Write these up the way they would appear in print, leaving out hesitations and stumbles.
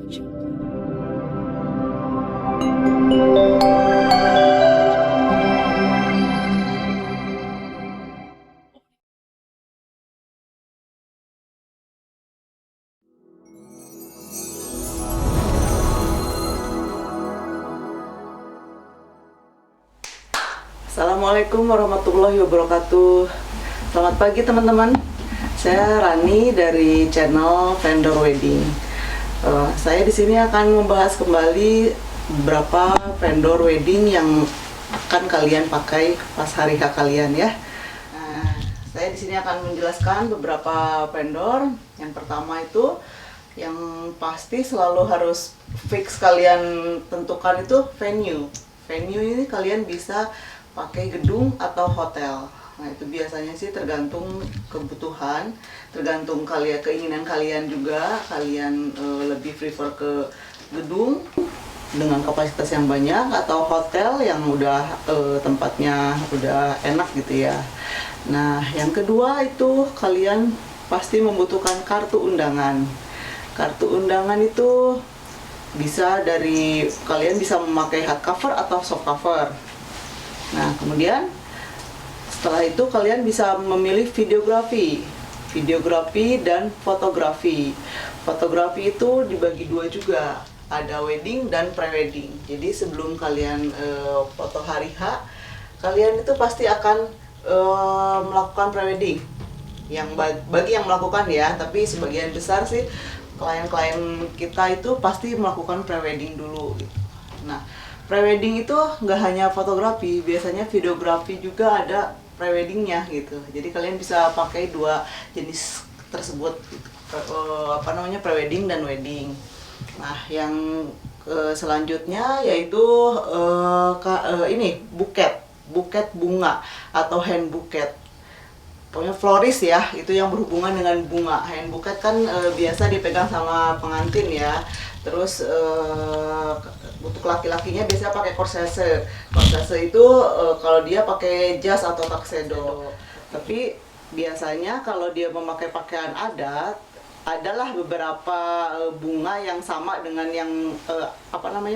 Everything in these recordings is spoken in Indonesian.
Assalamualaikum warahmatullahi wabarakatuh. Selamat pagi teman-teman. Saya Rani dari channel Vendor Wedding. Saya di sini akan membahas kembali beberapa vendor wedding yang akan kalian pakai pas hari H kalian ya. Saya di sini akan menjelaskan beberapa vendor. Yang pertama itu yang pasti selalu harus fix kalian tentukan itu venue. Venue ini kalian bisa pakai gedung atau hotel. Nah itu biasanya sih tergantung kebutuhan, tergantung kalian, keinginan kalian juga. Kalian lebih prefer ke gedung dengan kapasitas yang banyak atau hotel yang udah tempatnya udah enak gitu ya. Nah yang kedua itu kalian pasti membutuhkan kartu undangan. Kartu undangan itu bisa dari kalian bisa memakai hardcover atau softcover. Nah, kemudian setelah itu kalian bisa memilih videografi dan fotografi. Fotografi itu dibagi dua juga, ada wedding dan pre-wedding. Jadi sebelum kalian foto hari H, kalian itu pasti akan melakukan pre-wedding. Yang bagi yang melakukan ya, tapi sebagian besar sih klien-klien kita itu pasti melakukan pre-wedding dulu. Nah, pre-wedding itu nggak hanya fotografi, biasanya videografi juga ada pre-weddingnya gitu. Jadi kalian bisa pakai dua jenis tersebut, pre-wedding dan wedding. Nah, yang selanjutnya yaitu ini buket bunga atau hand buket. Pokoknya floris ya, itu yang berhubungan dengan bunga. Hand buket kan biasa dipegang sama pengantin ya. Terus untuk laki-lakinya biasanya pakai corsage. Corsage itu kalau dia pakai jas atau tuxedo. Tapi biasanya kalau dia memakai pakaian adat, adalah beberapa bunga yang sama dengan yang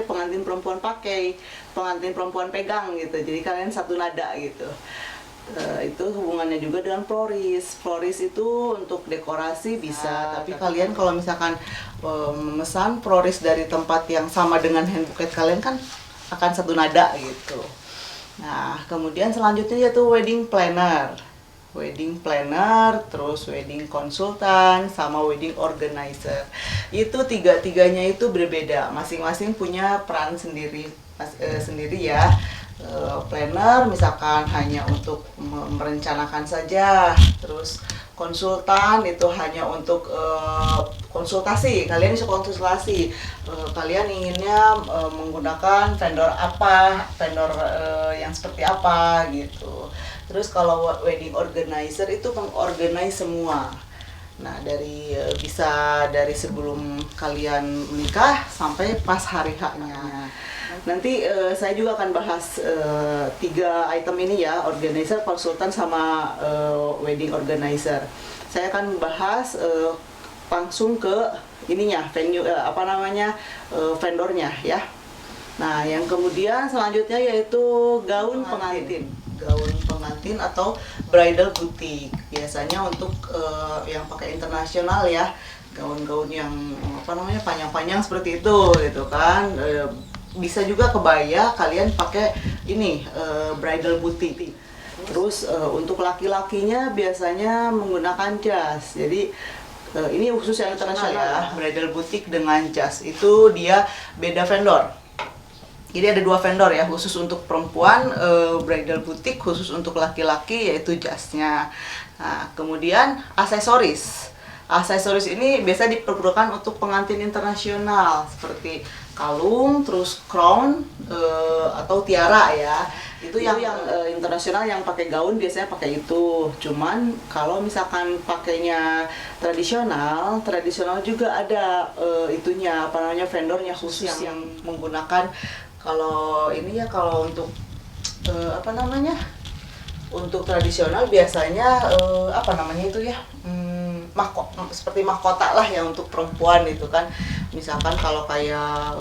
pengantin perempuan pakai, pengantin perempuan pegang gitu. Jadi kalian satu nada gitu. Itu hubungannya juga dengan floris. Floris itu untuk dekorasi bisa, tapi kalian kalau misalkan memesan floris dari tempat yang sama dengan hand bouquet kalian kan akan satu nada gitu. Nah kemudian selanjutnya yaitu wedding planner. Wedding planner, terus wedding konsultan, sama wedding organizer. Itu tiga-tiganya itu berbeda, masing-masing punya peran sendiri ya. Planner misalkan hanya untuk merencanakan saja, terus konsultan itu hanya untuk konsultasi. Kalian bisa konsultasi, kalian inginnya menggunakan vendor apa, vendor yang seperti apa gitu. Terus kalau wedding organizer itu mengorganize semua. Nah bisa dari sebelum kalian menikah sampai pas hari H-nya. Nanti saya juga akan bahas 3 item ini ya, organizer, konsultan, sama wedding organizer. Saya akan bahas langsung ke ininya, venue vendornya ya. Nah, yang kemudian selanjutnya yaitu gaun pengantin. Gaun pengantin atau bridal boutique. Biasanya untuk yang pakai internasional ya, gaun-gaun yang panjang-panjang seperti itu gitu kan. Bisa juga kebaya kalian pakai ini bridal boutique. Terus untuk laki-lakinya biasanya menggunakan jas. Jadi ini khusus yang internasional ya, bridal boutique dengan jas itu dia beda vendor. Jadi ada 2 vendor ya, khusus untuk perempuan bridal boutique, khusus untuk laki-laki yaitu jasnya. Nah kemudian aksesoris. Aksesoris ini biasa diperlukan untuk pengantin internasional seperti kalung, terus crown atau tiara ya. Itu yang internasional yang pakai gaun biasanya pakai itu. Cuman kalau misalkan pakainya tradisional juga ada vendornya khusus yang menggunakan. Kalau ini ya, kalau untuk untuk tradisional biasanya seperti mahkota lah ya untuk perempuan itu kan. Misalkan kalau kayak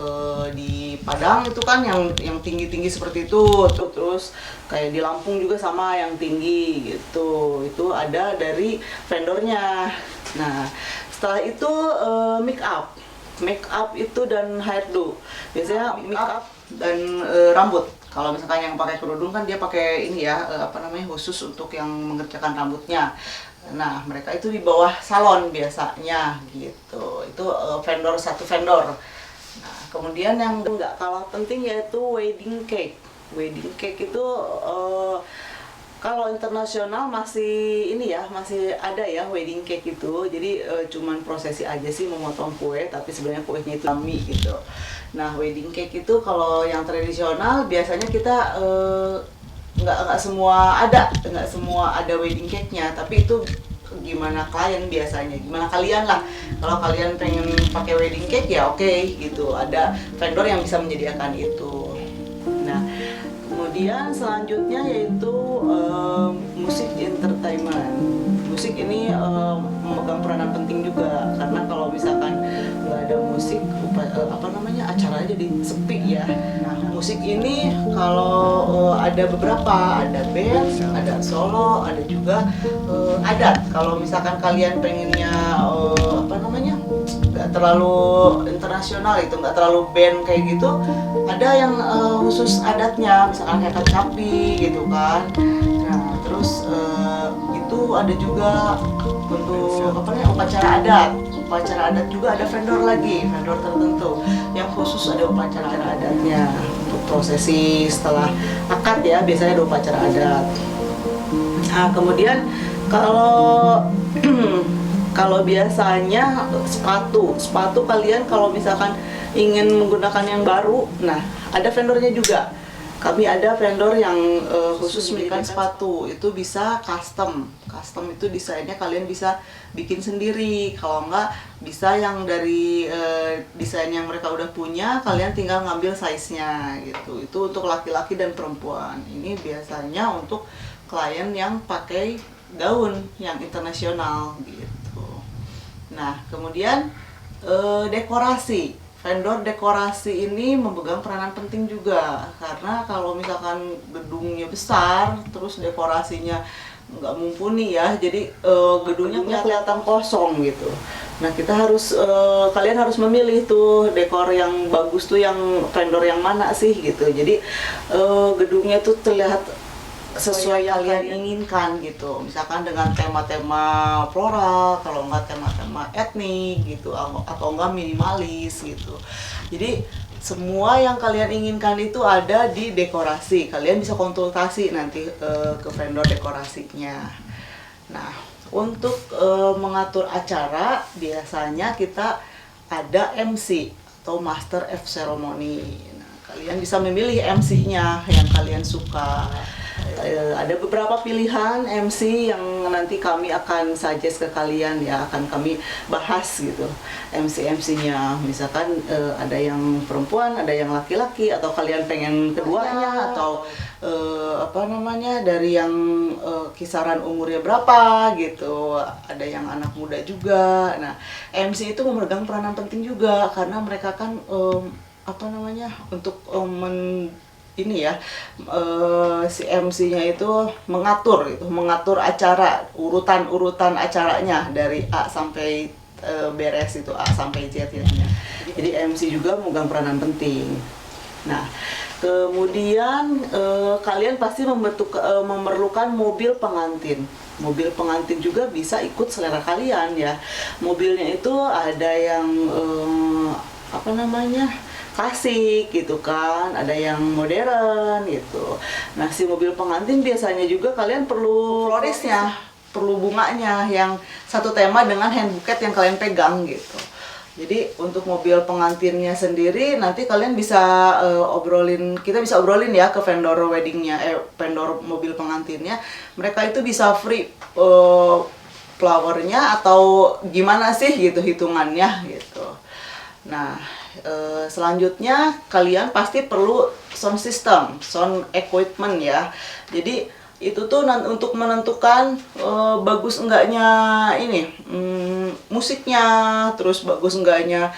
di Padang itu kan yang tinggi-tinggi seperti itu, terus kayak di Lampung juga sama yang tinggi gitu. Itu ada dari vendornya. Nah, setelah itu make up itu dan hairdo. Biasanya make up dan rambut. Kalau misalkan yang pakai kerudung kan dia pakai ini ya, khusus untuk yang mengerjakan rambutnya. Nah, mereka itu di bawah salon biasanya gitu. Itu satu vendor. Nah, kemudian yang nggak kalah penting yaitu wedding cake. Wedding cake itu kalau internasional masih masih ada ya wedding cake itu. Jadi cuman prosesi aja sih memotong kue, tapi sebenarnya kuenya itu kami gitu. Nah, wedding cake itu kalau yang tradisional biasanya kita nggak semua ada wedding cake-nya, tapi itu gimana klien biasanya, gimana kalian lah. Kalau kalian pengen pakai wedding cake ya oke gitu, ada vendor yang bisa menyediakan itu. Nah, kemudian selanjutnya yaitu musik entertainment. Musik ini memegang peranan penting juga, karena kalau misalkan nggak ada musik, acaranya jadi sepi ya. Nah, musik ini kalau ada beberapa, ada band, ada solo, ada juga adat. Kalau misalkan kalian pengennya nggak terlalu internasional itu, nggak terlalu band kayak gitu, ada yang khusus adatnya, misalkan kayak kecapi gitu kan. Nah, terus itu ada juga untuk upacara adat. Upacara adat juga ada vendor tertentu yang khusus ada upacara adatnya. Untuk prosesi setelah akad ya, biasanya ada upacara adat. Nah, kemudian kalau biasanya sepatu kalian kalau misalkan ingin menggunakan yang baru, nah ada vendornya juga. Kami ada vendor yang khusus memberikan sepatu, itu bisa custom itu desainnya kalian bisa bikin sendiri. Kalau enggak bisa yang dari desain yang mereka udah punya, kalian tinggal ngambil size-nya gitu. Itu untuk laki-laki dan perempuan. Ini biasanya untuk klien yang pakai gaun yang internasional gitu. Nah, kemudian dekorasi. Vendor dekorasi ini memegang peranan penting juga, karena kalau misalkan gedungnya besar terus dekorasinya nggak mumpuni ya, jadi gedungnya kelihatan kosong gitu. Nah, kalian harus memilih tuh dekor yang bagus tuh, yang vendor yang mana sih gitu. Jadi gedungnya tuh terlihat sesuai yang kalian inginkan gitu. Misalkan dengan tema-tema floral, kalau enggak tema-tema etnik gitu, atau enggak minimalis gitu. Jadi semua yang kalian inginkan itu ada di dekorasi. Kalian bisa konsultasi nanti ke vendor dekorasinya. Nah, untuk mengatur acara biasanya kita ada MC atau Master of Ceremony. Nah, kalian bisa memilih MC-nya yang kalian suka. Ada beberapa pilihan MC yang nanti kami akan suggest ke kalian ya, akan kami bahas gitu MC-nya. Misalkan ada yang perempuan, ada yang laki-laki, atau kalian pengen keduanya, atau dari yang kisaran umurnya berapa gitu. Ada yang anak muda juga. Nah, MC itu memegang peranan penting juga, karena mereka kan untuk si MC-nya itu mengatur acara, urutan acaranya dari A sampai beres, itu A sampai Z ya. Jadi MC juga memegang peranan penting. Nah, kemudian kalian pasti memerlukan mobil pengantin. Mobil pengantin juga bisa ikut selera kalian ya. Mobilnya itu ada yang klasik gitu kan, ada yang modern gitu. Nah, si mobil pengantin biasanya juga kalian perlu florisnya, perlu bunganya yang satu tema dengan hand bouquet yang kalian pegang gitu. Jadi untuk mobil pengantinnya sendiri nanti kalian bisa kita bisa obrolin ya ke vendor weddingnya, vendor mobil pengantinnya. Mereka itu bisa free flowernya atau gimana sih gitu hitungannya gitu. Nah, selanjutnya kalian pasti perlu sound system, sound equipment ya. Jadi Itu tuh untuk menentukan bagus enggaknya ini musiknya, terus bagus enggaknya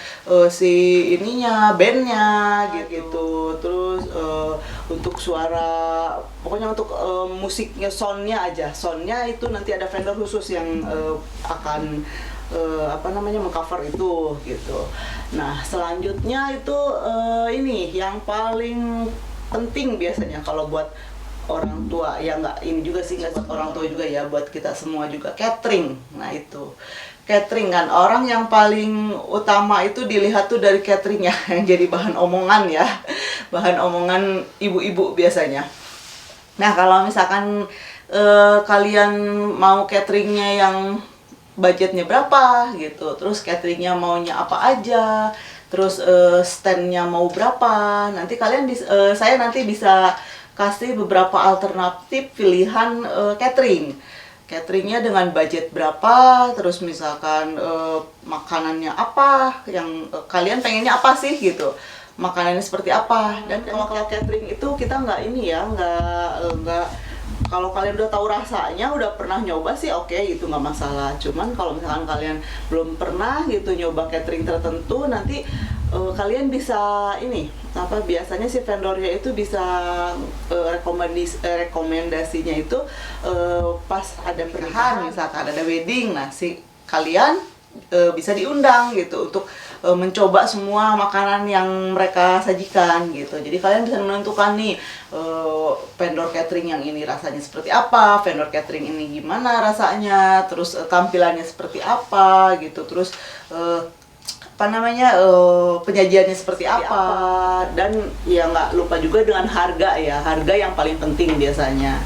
si ininya bandnya gitu. Terus untuk suara, pokoknya untuk musiknya, soundnya itu nanti ada vendor khusus yang akan mengcover itu gitu. Nah selanjutnya itu ini yang paling penting biasanya kalau buat orang tua, ya nggak ini juga sih, nggak buat orang tua juga ya, buat kita semua juga, catering. Nah itu catering kan orang yang paling utama itu dilihat tuh dari cateringnya yang jadi bahan omongan ya, bahan omongan ibu-ibu biasanya. Nah kalau misalkan kalian mau cateringnya yang budgetnya berapa gitu, terus cateringnya maunya apa aja, terus standnya mau berapa, nanti kalian saya nanti bisa kasih beberapa alternatif pilihan cateringnya dengan budget berapa, terus misalkan makanannya apa, yang kalian pengennya apa sih gitu, makanannya seperti apa. Dan kalau catering itu kita nggak ini ya, nggak kalau kalian udah tahu rasanya, udah pernah nyoba sih oke, itu nggak masalah. Cuman kalau misalkan kalian belum pernah gitu nyoba catering tertentu, nanti kalian bisa ini biasanya si vendornya itu bisa rekomendasinya itu pas ada pernikahan, misalkan ada wedding, nah si kalian bisa diundang gitu untuk mencoba semua makanan yang mereka sajikan gitu. Jadi kalian bisa menentukan nih vendor catering yang ini rasanya seperti apa, vendor catering ini gimana rasanya, terus tampilannya seperti apa gitu, terus penyajiannya seperti apa, dan ya nggak lupa juga dengan harga ya, harga yang paling penting biasanya.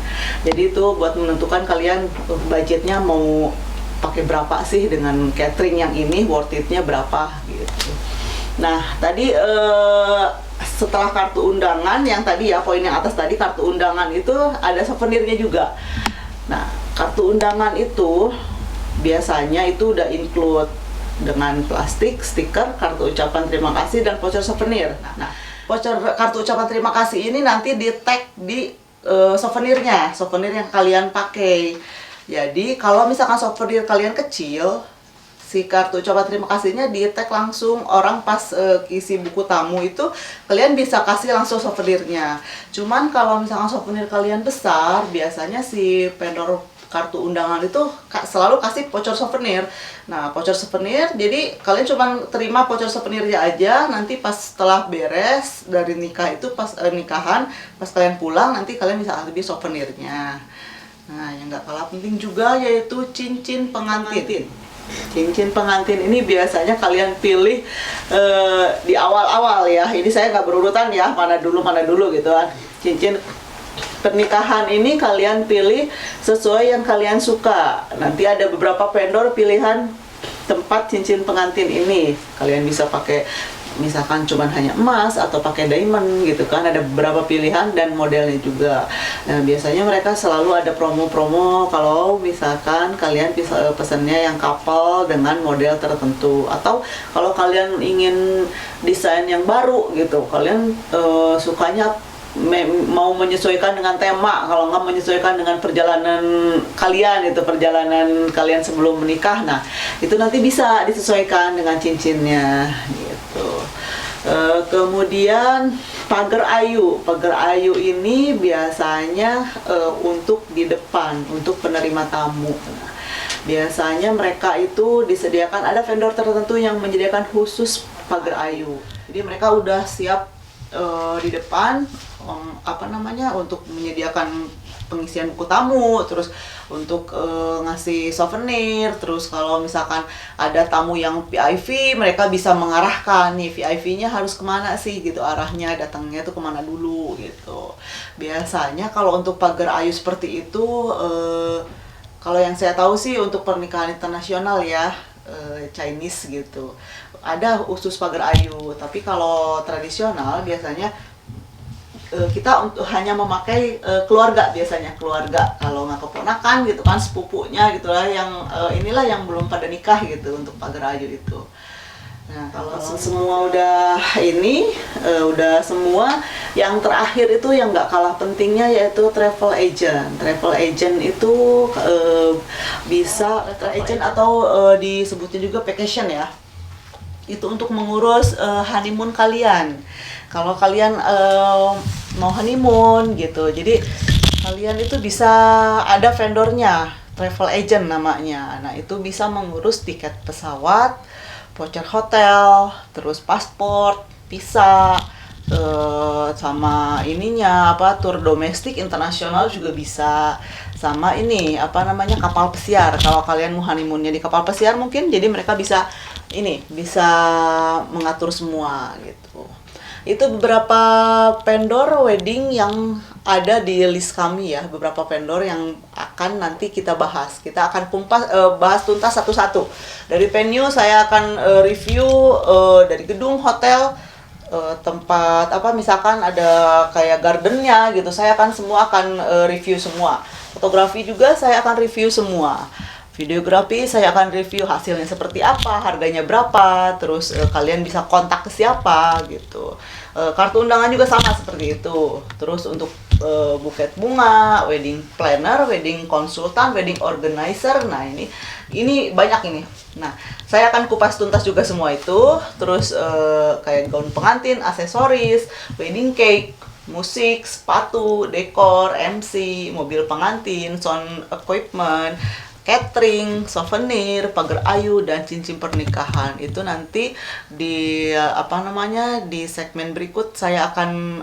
Jadi itu buat menentukan kalian budgetnya mau pakai berapa sih dengan catering yang ini, worth it-nya berapa gitu. Nah tadi setelah kartu undangan yang tadi ya, poin yang atas tadi, kartu undangan itu ada souvenirnya juga. Nah kartu undangan itu biasanya itu udah include dengan plastik, stiker, kartu ucapan terima kasih, dan voucher souvenir. Nah, voucher kartu ucapan terima kasih ini nanti di tag di souvenir yang kalian pakai. Jadi kalau misalkan souvenir kalian kecil, si kartu ucapan terima kasihnya di tag langsung, orang pas isi buku tamu itu kalian bisa kasih langsung souvenirnya. Cuman kalau misalkan souvenir kalian besar, biasanya si vendor kartu undangan itu selalu kasih voucher souvenir. Nah voucher souvenir, jadi kalian cuma terima voucher souvenirnya aja. Nanti pas setelah beres dari nikah itu, pas nikahan, pas kalian pulang, nanti kalian bisa ambil souvenirnya. Nah yang nggak kalah penting juga yaitu cincin pengantin. Cincin pengantin ini biasanya kalian pilih di awal-awal ya. Ini saya nggak berurutan ya, mana dulu gitu kan. Cincin pernikahan ini kalian pilih sesuai yang kalian suka. Nanti ada beberapa vendor pilihan tempat cincin pengantin ini. Kalian bisa pakai misalkan cuman hanya emas atau pakai diamond gitu kan. Ada beberapa pilihan dan modelnya juga. Nah, biasanya mereka selalu ada promo-promo kalau misalkan kalian bisa pesannya yang couple dengan model tertentu, atau kalau kalian ingin desain yang baru gitu. Kalian sukanya mau menyesuaikan dengan tema, kalau nggak menyesuaikan dengan perjalanan kalian sebelum menikah. Nah itu nanti bisa disesuaikan dengan cincinnya gitu. Kemudian pagar ayu ini biasanya untuk di depan, untuk penerima tamu. Nah, biasanya mereka itu disediakan, ada vendor tertentu yang menyediakan khusus pagar ayu. Jadi mereka udah siap di depan untuk menyediakan pengisian buku tamu, terus untuk ngasih souvenir. Terus kalau misalkan ada tamu yang VIP, mereka bisa mengarahkan nih VIP-nya harus kemana sih gitu, arahnya datangnya tuh kemana dulu gitu. Biasanya kalau untuk pagar ayu seperti itu, kalau yang saya tahu sih untuk pernikahan internasional ya, Chinese gitu, ada khusus pagar ayu. Tapi kalau tradisional biasanya kita hanya memakai keluarga, biasanya keluarga, kalau nggak keponakan gitu kan, sepupunya gitulah, yang inilah yang belum pada nikah gitu untuk pagar ayu itu. Nah kalau semua udah semua, Yang terakhir itu yang nggak kalah pentingnya yaitu travel agent. Travel agent itu bisa travel agent atau disebutnya juga vacation ya. Itu untuk mengurus honeymoon kalian. Kalau kalian mau honeymoon gitu, jadi kalian itu bisa ada vendornya, travel agent namanya. Nah itu bisa mengurus tiket pesawat, voucher hotel, terus paspor, visa, sama ininya apa tur domestik internasional juga bisa, sama ini apa namanya kapal pesiar. Kalau kalian mau honeymoonnya di kapal pesiar mungkin jadi mereka bisa bisa mengatur semua gitu. Itu beberapa vendor wedding yang ada di list kami ya, beberapa vendor yang akan nanti kita bahas. Kita akan bahas tuntas satu-satu. Dari venue saya akan review dari gedung, hotel, tempat apa misalkan ada kayak gardennya gitu, saya akan review semua. Fotografi juga saya akan review semua. Videografi saya akan review hasilnya seperti apa, harganya berapa, terus kalian bisa kontak ke siapa gitu. Kartu undangan juga sama seperti itu. Terus untuk buket bunga, wedding planner, wedding konsultan, wedding organizer, nah ini banyak ini. Nah, saya akan kupas tuntas juga semua itu. Terus kayak gaun pengantin, aksesoris, wedding cake, musik, sepatu, dekor, MC, mobil pengantin, sound equipment, catering, souvenir, pagar ayu, dan cincin pernikahan. Itu nanti di di segmen berikut saya akan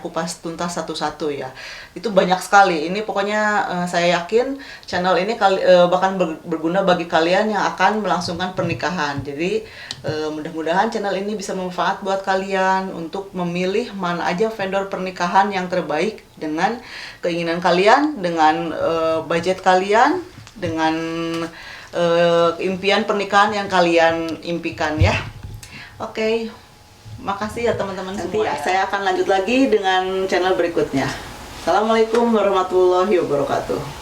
kupas tuntas satu-satu ya. Itu banyak sekali. Ini pokoknya saya yakin channel ini bahkan berguna bagi kalian yang akan melangsungkan pernikahan. Jadi mudah-mudahan channel ini bisa bermanfaat buat kalian untuk memilih mana aja vendor pernikahan yang terbaik dengan keinginan kalian, dengan budget kalian, dengan impian pernikahan yang kalian impikan ya. Oke, makasih ya teman-teman semua. Nanti saya akan lanjut lagi dengan channel berikutnya. Assalamualaikum warahmatullahi wabarakatuh.